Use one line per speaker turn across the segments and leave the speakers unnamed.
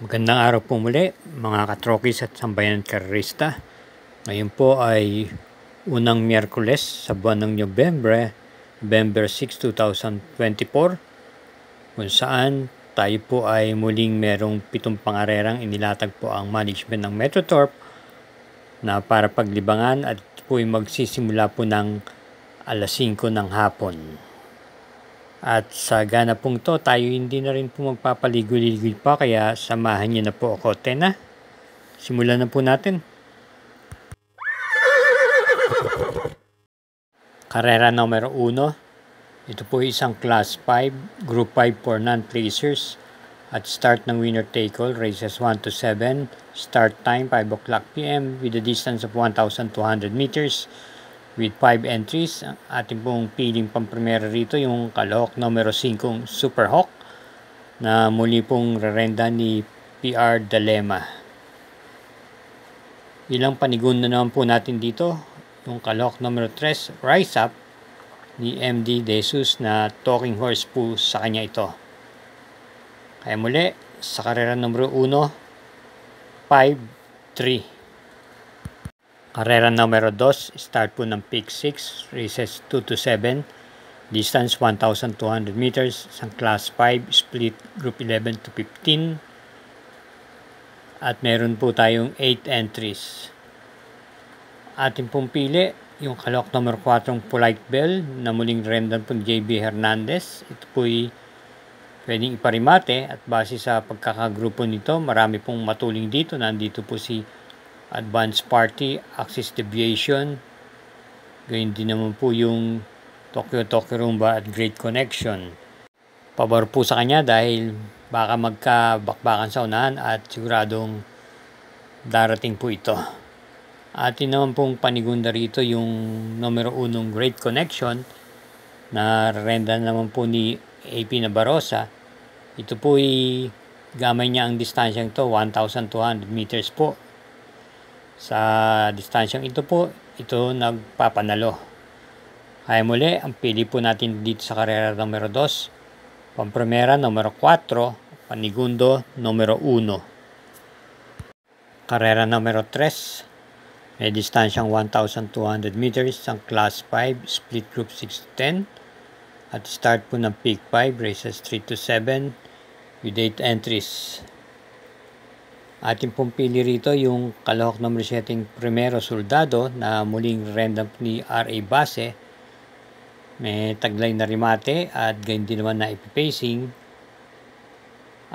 Magandang araw po muli mga katrokis at sambayan karerista. Ngayon po ay unang Miyerkules sa buwan ng November 6, 2024 kung saan tayo po ay muling merong 7 pangarerang inilatag po ang management ng Metrotorp na para paglibangan at po ay magsisimula po ng alas 5 ng hapon. At sa gana pong to, tayo hindi na rin po magpapaligoy-ligoy pa, kaya samahan niyo na po ako. Tena, simulan na po natin. Karera numero 1. Ito po isang Class 5, Group 5 for non-placers. At start ng winner take all, races 1 to 7. Start time 5 o'clock p.m. with a distance of 1,200 meters. With 5 entries, ang ating pong piling pampremera rito yung Kalahok numero 5 Super Hawk na muli pong rerenda ni PR Dalema. Ilang panigun na naman po natin dito, yung Kalahok numero 3 Rise Up ni MD De Jesus na talking horse po sa kanya ito. Kaya muli, sa karera numero 1, 5-3. Karera numero 2, start po ng Pick 6, races 2 to 7, distance 1,200 meters, isang Class 5, split Group 11 to 15, at meron po tayong 8 entries. Ating pong pili, yung Kalahok numero 4, Polite Bell, na muling rendan po ni JB Hernandez. Ito po'y pwedeng iparimate at base sa pagkakagrupo nito, marami pong matuling dito. Nandito po si Advance Party, Axis Deviation, gayon din naman po yung Tokyo Rumba at Great Connection. Pabor po sa kanya dahil baka magkabakbakan sa unahan at siguradong darating po ito. Atin naman pong panigunda rito yung numero 1 Great Connection na renda naman po ni AP Nabarosa. Ito po ay gamay niya ang distansyang ito, 1,200 meters po. Sa distansyang ito po, ito nagpapanalo. Kaya muli, ang pili po natin dito sa karera numero 2, pampremera numero 4, panigundo numero 1. Karera numero 3, may distansyang 1,200 meters, ang Class 5, split group 6 to 10. At start po ng Peak 5, races 3 to 7 with 8 entries. Ating pong pili rito yung Kalahok numero 7 Primero Soldado na muling renda ni R.A. Base. May taglay na remate at gayon din naman na ipipacing.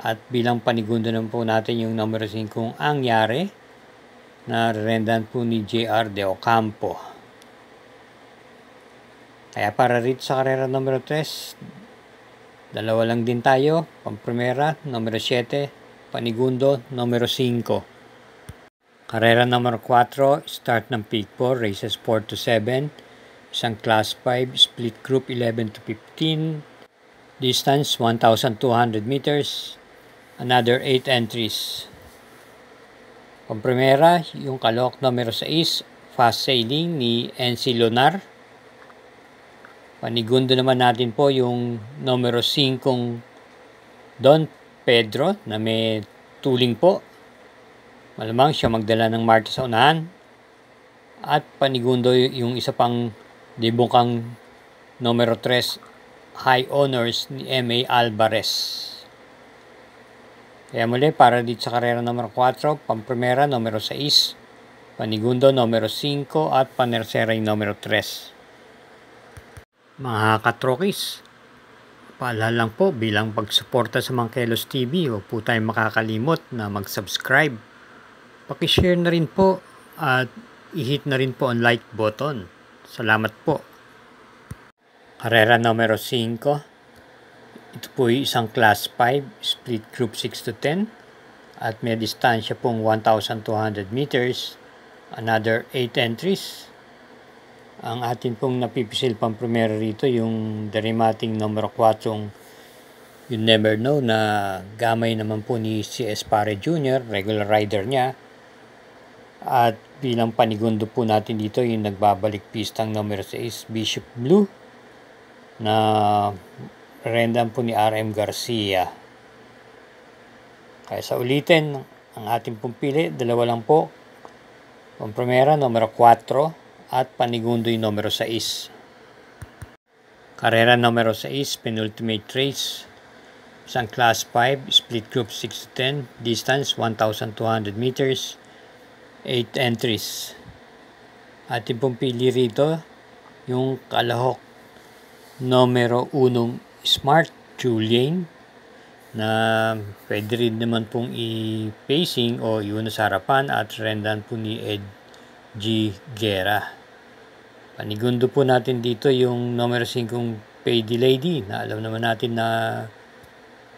At bilang panigundo naman po natin yung numero 5 Angyari na rendan po ni J.R. De Ocampo. Kaya para rito sa karera numero 3, dalawa lang din tayo. Pampremera numero 7, panigundo numero 5. Karera numero 4, start ng Peak 4, races 4 to 7, isang Class 5, split group 11 to 15, distance 1,200 meters, another 8 entries. Pampremera, yung Kalahok numero 6, Fast Sailing ni NC Lonar. Panigundo naman natin po yung numero 5 Don Pedro na may tuling po. Malamang siya magdala ng Marta sa unahan. At panigundo yung isa pang dibukang numero 3 High Honors ni M.A. Alvarez. Kaya muli para dito sa karera numero 4, pampremera numero 6, panigundo numero 5 at panersera yung numero 3. Mga katrokis, paalala lang po bilang pagsuporta sa Mangkelos TV, huwag po tayong makakalimot na mag-subscribe. Pakishare na rin po at i-hit na rin po ang like button. Salamat po. Karera numero 5. Ito po ay isang Class 5, split group 6 to 10 at may distansya pong 1,200 meters, another 8 entries. Ang atin pong napipisil pampremera rito yung derimating numero 4 You Never Know na gamay naman po ni C.S. Pare Jr., regular rider niya. At bilang panigundo po natin dito yung nagbabalik pistang numero 6 Bishop Blue na rendan po ni R.M. Garcia. Kaya sa ulitin, ang ating pong pili, dalawa lang po. Pampremera, numero 4 at Panigundo'y numero 6. Karera numero 6, penultimate race. Isang class 5, split group 6 to 10, distance 1,200 meters, 8 entries. Ating pong pili rito, yung kalahok numero 1 Smart Julian, na pwede rin naman pong i-pacing o iuna sa harapan at rendan po ni Ed G. Guerra. Panigundo po natin dito yung numero 5 Payday Lady na alam naman natin na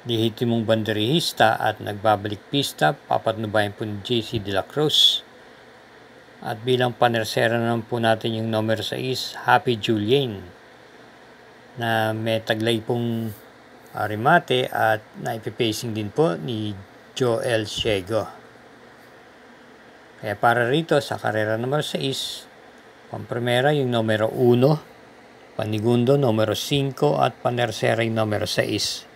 lehitimong banderihista at nagbabalik pista, papatnubayan po ni JC De La Cruz. At bilang panersera naman po natin yung numero 6 Happy Julian na may taglay pong remate at naipipacing din po ni Joel Ciego. Kaya para rito sa karera numero 6, pampremera yung numero 1, panigundo numero 5 at panersera yung numero 6.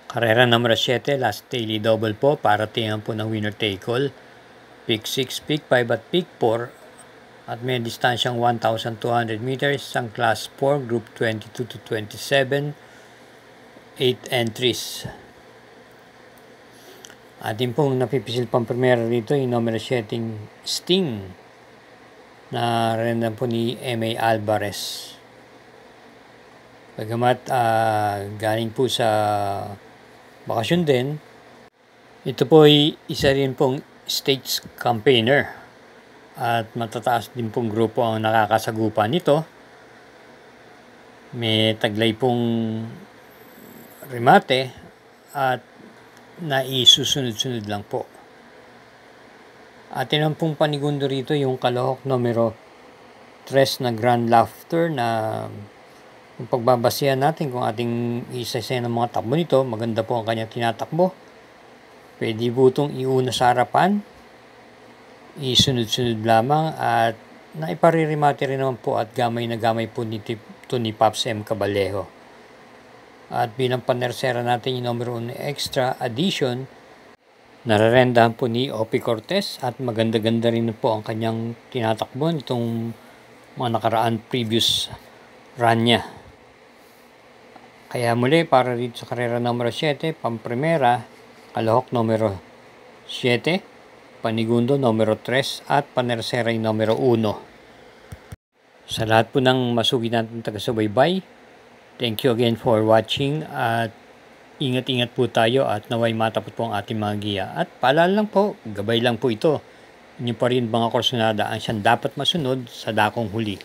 Karera numero 7, last daily double po para tingnan po ng winner take all. Pick 6, pick 5 at pick 4 at may distansyang 1,200 meters ang class 4, group 22 to 27, 8 entries. Ating pong napipisil pang primera rito yung numero 7 Sting na rendan po ni M.A. Alvarez. Bagamat galing po sa bakasyon din, ito po ay isa rin pong states campaigner at matataas din pong grupo ang nakakasagupan nito. May taglay pong remate at naisusunod-sunod lang po. Atin ang pong panigundo rito yung kalahok numero 3 na Grand Laughter na kung pagbabasihan natin kung ating isa-isa ng mga takbo nito, maganda po ang kanyang tinatakbo. Pwede po itong iuna sa harapan, isunod-sunod lamang at naiparirimate rin naman po at gamay na gamay po ni Pops M. Cabalejo. At bilang panersera natin yung numero 1 extra addition, nararendahan po ni Opie Cortez at maganda-ganda rin po ang kanyang tinatakbo nitong mga nakaraan previous run niya. Kaya muli para dito sa karera numero 7, pampremera, kalahok numero 7, panigundo numero 3 at panersera yung numero 1. Sa lahat po ng masugi natin taga-subaybay, thank you again for watching at ingat-ingat po tayo at naway matapot po ang ating mga giya. At paalala lang po, gabay lang po ito. Inyo pa rin mga kursunada ang siyang dapat masunod sa dakong huli.